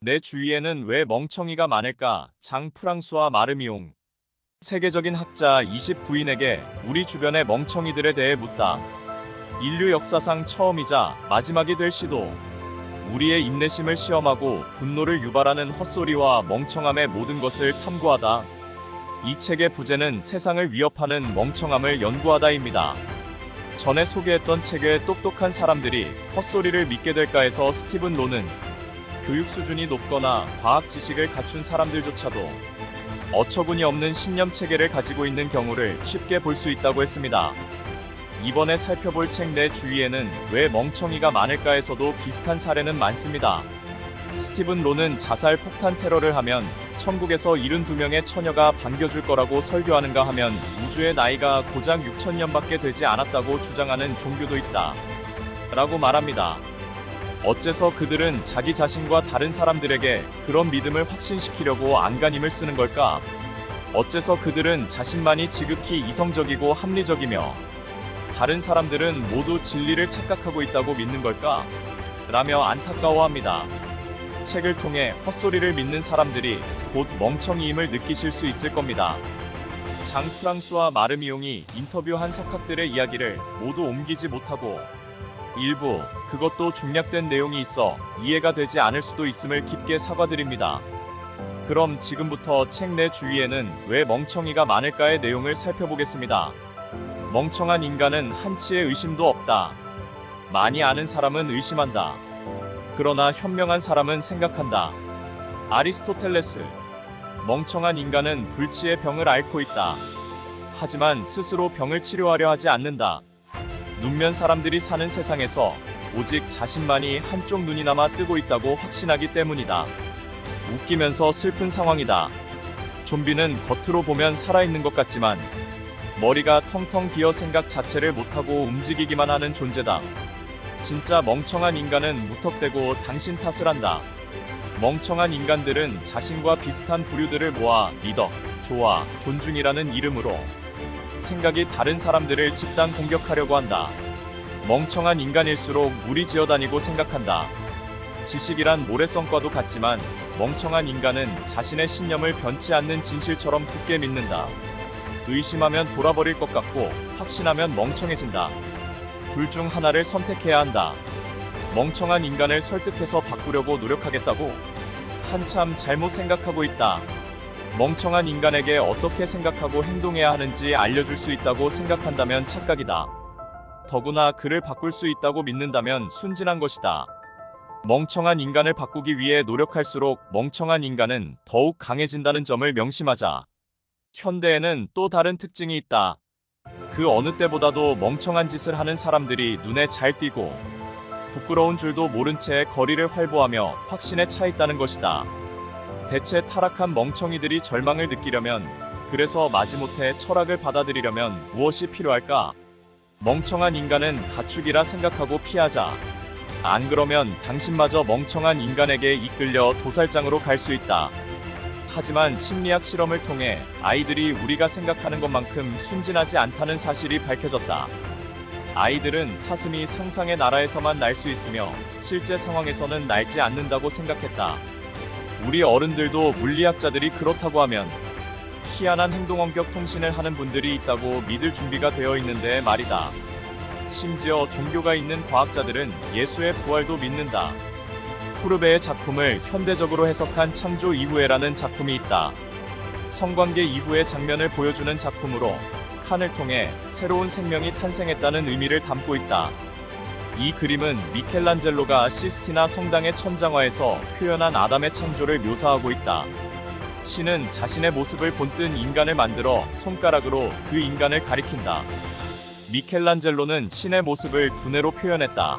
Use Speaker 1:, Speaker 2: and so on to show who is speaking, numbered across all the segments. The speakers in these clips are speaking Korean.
Speaker 1: 내 주위에는 왜 멍청이가 많을까? 장 프랑수와 마르미옹. 세계적인 학자 29인에게 우리 주변의 멍청이들에 대해 묻다. 인류 역사상 처음이자 마지막이 될 시도. 우리의 인내심을 시험하고 분노를 유발하는 헛소리와 멍청함의 모든 것을 탐구하다. 이 책의 부제는 세상을 위협하는 멍청함을 연구하다입니다. 전에 소개했던 책의 똑똑한 사람들이 헛소리를 믿게 될까에서 스티븐 로는 교육 수준이 높거나 과학 지식을 갖춘 사람들조차도 어처구니 없는 신념 체계를 가지고 있는 경우를 쉽게 볼 수 있다고 했습니다. 이번에 살펴볼 책 내 주위에는 왜 멍청이가 많을까에서도 비슷한 사례는 많습니다. 스티븐 로는 자살 폭탄 테러를 하면 천국에서 72명의 처녀가 반겨줄 거라고 설교하는가 하면 우주의 나이가 고작 6,000년밖에 되지 않았다고 주장하는 종교도 있다. 라고 말합니다. 어째서 그들은 자기 자신과 다른 사람들에게 그런 믿음을 확신시키려고 안간힘을 쓰는 걸까? 어째서 그들은 자신만이 지극히 이성적이고 합리적이며 다른 사람들은 모두 진리를 착각하고 있다고 믿는 걸까? 라며 안타까워합니다. 책을 통해 헛소리를 믿는 사람들이 곧 멍청이임을 느끼실 수 있을 겁니다. 장 프랑수와 마르미옹이 인터뷰한 석학들의 이야기를 모두 옮기지 못하고 일부, 그것도 중략된 내용이 있어 이해가 되지 않을 수도 있음을 깊게 사과드립니다. 그럼 지금부터 책 내 주위에는 왜 멍청이가 많을까의 내용을 살펴보겠습니다. 멍청한 인간은 한치의 의심도 없다. 많이 아는 사람은 의심한다. 그러나 현명한 사람은 생각한다. 아리스토텔레스. 멍청한 인간은 불치의 병을 앓고 있다. 하지만 스스로 병을 치료하려 하지 않는다. 눈면 사람들이 사는 세상에서 오직 자신만이 한쪽 눈이나마 뜨고 있다고 확신하기 때문이다. 웃기면서 슬픈 상황이다. 좀비는 겉으로 보면 살아있는 것 같지만 머리가 텅텅 비어 생각 자체를 못하고 움직이기만 하는 존재다. 진짜 멍청한 인간은 무턱대고 당신 탓을 한다. 멍청한 인간들은 자신과 비슷한 부류들을 모아 리더, 조화, 존중이라는 이름으로 생각이 다른 사람들을 집단 공격하려고 한다. 멍청한 인간일수록 무리지어 다니고 생각한다. 지식이란 모래성과도 같지만 멍청한 인간은 자신의 신념을 변치 않는 진실처럼 굳게 믿는다. 의심하면 돌아버릴 것 같고 확신하면 멍청해진다. 둘 중 하나를 선택해야 한다. 멍청한 인간을 설득해서 바꾸려고 노력하겠다고? 한참 잘못 생각하고 있다. 멍청한 인간에게 어떻게 생각하고 행동해야 하는지 알려줄 수 있다고 생각한다면 착각이다. 더구나 그를 바꿀 수 있다고 믿는다면 순진한 것이다. 멍청한 인간을 바꾸기 위해 노력할수록 멍청한 인간은 더욱 강해진다는 점을 명심하자. 현대에는 또 다른 특징이 있다. 그 어느 때보다도 멍청한 짓을 하는 사람들이 눈에 잘 띄고 부끄러운 줄도 모른 채 거리를 활보하며 확신에 차 있다는 것이다. 대체 타락한 멍청이들이 절망을 느끼려면, 그래서 마지못해 철학을 받아들이려면 무엇이 필요할까? 멍청한 인간은 가축이라 생각하고 피하자. 안 그러면 당신마저 멍청한 인간에게 이끌려 도살장으로 갈 수 있다. 하지만 심리학 실험을 통해 아이들이 우리가 생각하는 것만큼 순진하지 않다는 사실이 밝혀졌다. 아이들은 사슴이 상상의 나라에서만 날 수 있으며 실제 상황에서는 날지 않는다고 생각했다. 우리 어른들도 물리학자들이 그렇다고 하면 희한한 행동원격 통신을 하는 분들이 있다고 믿을 준비가 되어 있는데 말이다. 심지어 종교가 있는 과학자들은 예수의 부활도 믿는다. 후르베의 작품을 현대적으로 해석한 창조 이후에라는 작품이 있다. 성관계 이후의 장면을 보여주는 작품으로 칸을 통해 새로운 생명이 탄생했다는 의미를 담고 있다. 이 그림은 미켈란젤로가 시스티나 성당의 천장화에서 표현한 아담의 창조를 묘사하고 있다. 신은 자신의 모습을 본뜬 인간을 만들어 손가락으로 그 인간을 가리킨다. 미켈란젤로는 신의 모습을 두뇌로 표현했다.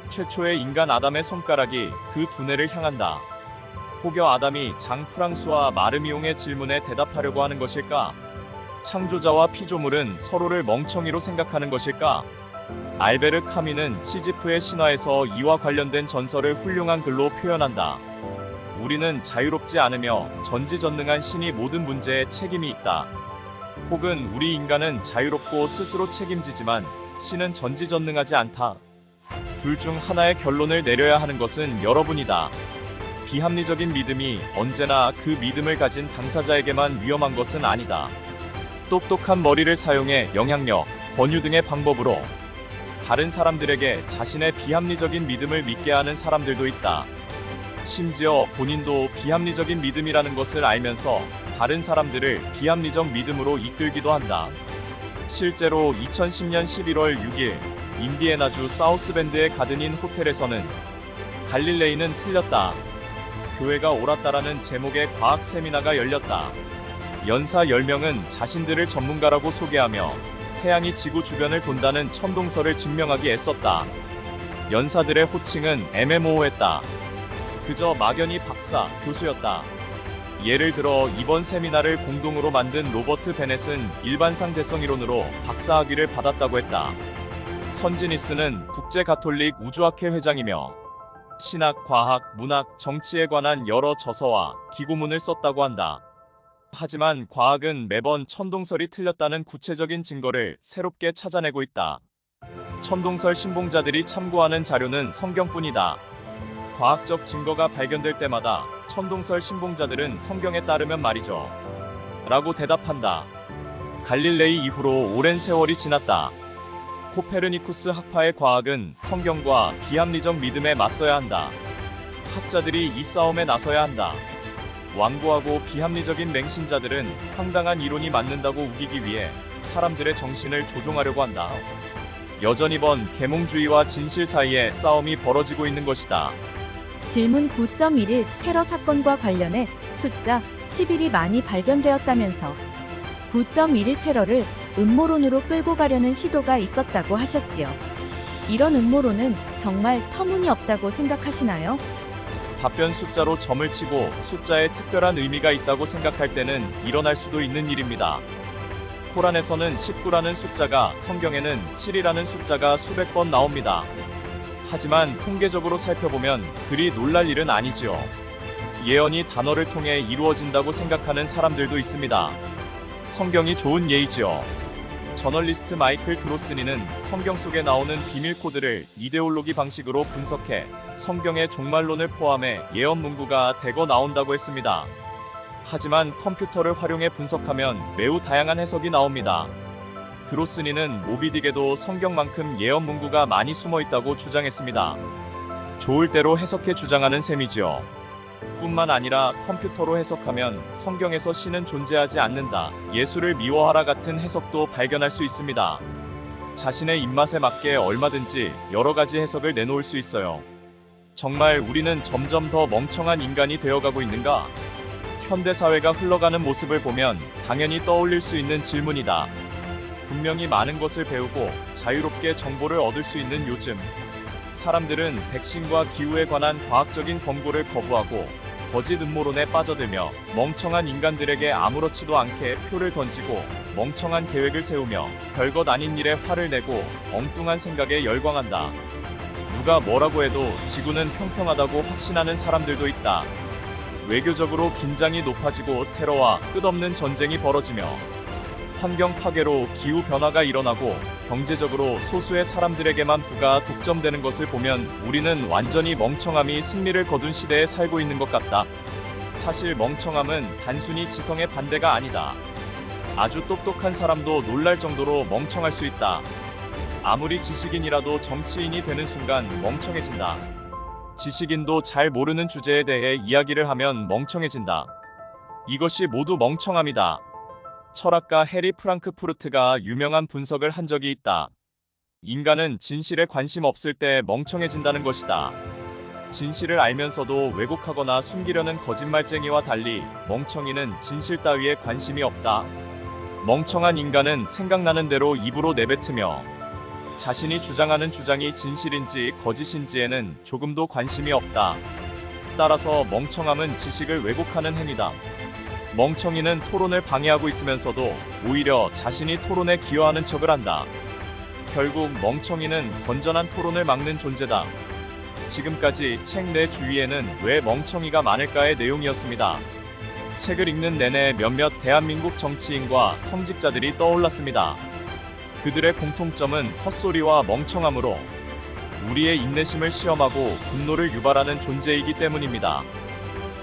Speaker 1: 최초의 인간 아담의 손가락이 그 두뇌를 향한다. 혹여 아담이 장 프랑수와 마르미옹의 질문에 대답하려고 하는 것일까? 창조자와 피조물은 서로를 멍청이로 생각하는 것일까? 알베르 카미는 시지프의 신화에서 이와 관련된 전설을 훌륭한 글로 표현한다. 우리는 자유롭지 않으며 전지전능한 신이 모든 문제에 책임이 있다. 혹은 우리 인간은 자유롭고 스스로 책임지지만 신은 전지전능하지 않다. 둘 중 하나의 결론을 내려야 하는 것은 여러분이다. 비합리적인 믿음이 언제나 그 믿음을 가진 당사자에게만 위험한 것은 아니다. 똑똑한 머리를 사용해 영향력, 권유 등의 방법으로 다른 사람들에게 자신의 비합리적인 믿음을 믿게 하는 사람들도 있다. 심지어 본인도 비합리적인 믿음이라는 것을 알면서 다른 사람들을 비합리적 믿음으로 이끌기도 한다. 실제로 2010년 11월 6일 인디애나주 사우스밴드의 가든인 호텔에서는 갈릴레이는 틀렸다. 교회가 옳았다라는 제목의 과학 세미나가 열렸다. 연사 10명은 자신들을 전문가라고 소개하며 태양이 지구 주변을 돈다는 천동설을 증명하기 애썼다. 연사들의 호칭은 애매모호했다. 그저 막연히 박사, 교수였다. 예를 들어 이번 세미나를 공동으로 만든 로버트 베넷은 일반상 대성 이론으로 박사학위를 받았다고 했다. 선지니스는 국제가톨릭 우주학회 회장이며 신학, 과학, 문학, 정치에 관한 여러 저서와 기고문을 썼다고 한다. 하지만 과학은 매번 천동설이 틀렸다는 구체적인 증거를 새롭게 찾아내고 있다. 천동설 신봉자들이 참고하는 자료는 성경뿐이다. 과학적 증거가 발견될 때마다 천동설 신봉자들은 성경에 따르면 말이죠. 라고 대답한다. 갈릴레이 이후로 오랜 세월이 지났다. 코페르니쿠스 학파의 과학은 성경과 비합리적 믿음에 맞서야 한다. 학자들이 이 싸움에 나서야 한다. 완고하고 비합리적인 맹신자들은 황당한 이론이 맞는다고 우기기 위해 사람들의 정신을 조종하려고 한다. 여전히 계몽주의와 진실 사이에 싸움이 벌어지고 있는 것이다.
Speaker 2: 질문 9.11 테러 사건과 관련해 숫자 11이 많이 발견되었다면서 9.11 테러를 음모론으로 끌고 가려는 시도가 있었다고 하셨지요. 이런 음모론은 정말 터무니없다고 생각하시나요?
Speaker 1: 답변 숫자로 점을 치고 숫자에 특별한 의미가 있다고 생각할 때는 일어날 수도 있는 일입니다. 코란에서는 19라는 숫자가, 성경에는 7이라는 숫자가 수백 번 나옵니다. 하지만 통계적으로 살펴보면 그리 놀랄 일은 아니지요. 예언이 단어를 통해 이루어진다고 생각하는 사람들도 있습니다. 성경이 좋은 예이지요. 저널리스트 마이클 드로스니는 성경 속에 나오는 비밀 코드를 이데올로기 방식으로 분석해 성경의 종말론을 포함해 예언 문구가 대거 나온다고 했습니다. 하지만 컴퓨터를 활용해 분석하면 매우 다양한 해석이 나옵니다. 드로스니는 모비딕에도 성경만큼 예언 문구가 많이 숨어 있다고 주장했습니다. 좋을 대로 해석해 주장하는 셈이지요. 뿐만 아니라 컴퓨터로 해석하면 성경에서 신은 존재하지 않는다, 예수를 미워하라 같은 해석도 발견할 수 있습니다. 자신의 입맛에 맞게 얼마든지 여러 가지 해석을 내놓을 수 있어요. 정말 우리는 점점 더 멍청한 인간이 되어가고 있는가? 현대 사회가 흘러가는 모습을 보면 당연히 떠올릴 수 있는 질문이다. 분명히 많은 것을 배우고 자유롭게 정보를 얻을 수 있는 요즘, 사람들은 백신과 기후에 관한 과학적인 권고를 거부하고 거짓 음모론에 빠져들며 멍청한 인간들에게 아무렇지도 않게 표를 던지고 멍청한 계획을 세우며 별것 아닌 일에 화를 내고 엉뚱한 생각에 열광한다. 누가 뭐라고 해도 지구는 평평하다고 확신하는 사람들도 있다. 외교적으로 긴장이 높아지고 테러와 끝없는 전쟁이 벌어지며 환경 파괴로 기후 변화가 일어나고 경제적으로 소수의 사람들에게만 부가 독점되는 것을 보면 우리는 완전히 멍청함이 승리를 거둔 시대에 살고 있는 것 같다. 사실 멍청함은 단순히 지성의 반대가 아니다. 아주 똑똑한 사람도 놀랄 정도로 멍청할 수 있다. 아무리 지식인이라도 정치인이 되는 순간 멍청해진다. 지식인도 잘 모르는 주제에 대해 이야기를 하면 멍청해진다. 이것이 모두 멍청함이다. 철학가 해리 프랑크푸르트가 유명한 분석을 한 적이 있다. 인간은 진실에 관심 없을 때 멍청해진다는 것이다. 진실을 알면서도 왜곡하거나 숨기려는 거짓말쟁이와 달리 멍청이는 진실 따위에 관심이 없다. 멍청한 인간은 생각나는 대로 입으로 내뱉으며 자신이 주장하는 주장이 진실인지 거짓인지에는 조금도 관심이 없다. 따라서 멍청함은 지식을 왜곡하는 행위다. 멍청이는 토론을 방해하고 있으면서도 오히려 자신이 토론에 기여하는 척을 한다. 결국 멍청이는 건전한 토론을 막는 존재다. 지금까지 책 내 주위에는 왜 멍청이가 많을까의 내용이었습니다. 책을 읽는 내내 몇몇 대한민국 정치인과 성직자들이 떠올랐습니다. 그들의 공통점은 헛소리와 멍청함으로 우리의 인내심을 시험하고 분노를 유발하는 존재이기 때문입니다.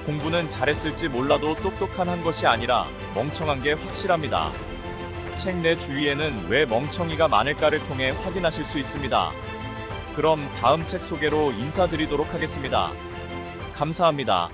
Speaker 1: 공부는 잘했을지 몰라도 똑똑한 한 것이 아니라 멍청한 게 확실합니다. 책 내 주위에는 왜 멍청이가 많을까를 통해 확인하실 수 있습니다. 그럼 다음 책 소개로 인사드리도록 하겠습니다. 감사합니다.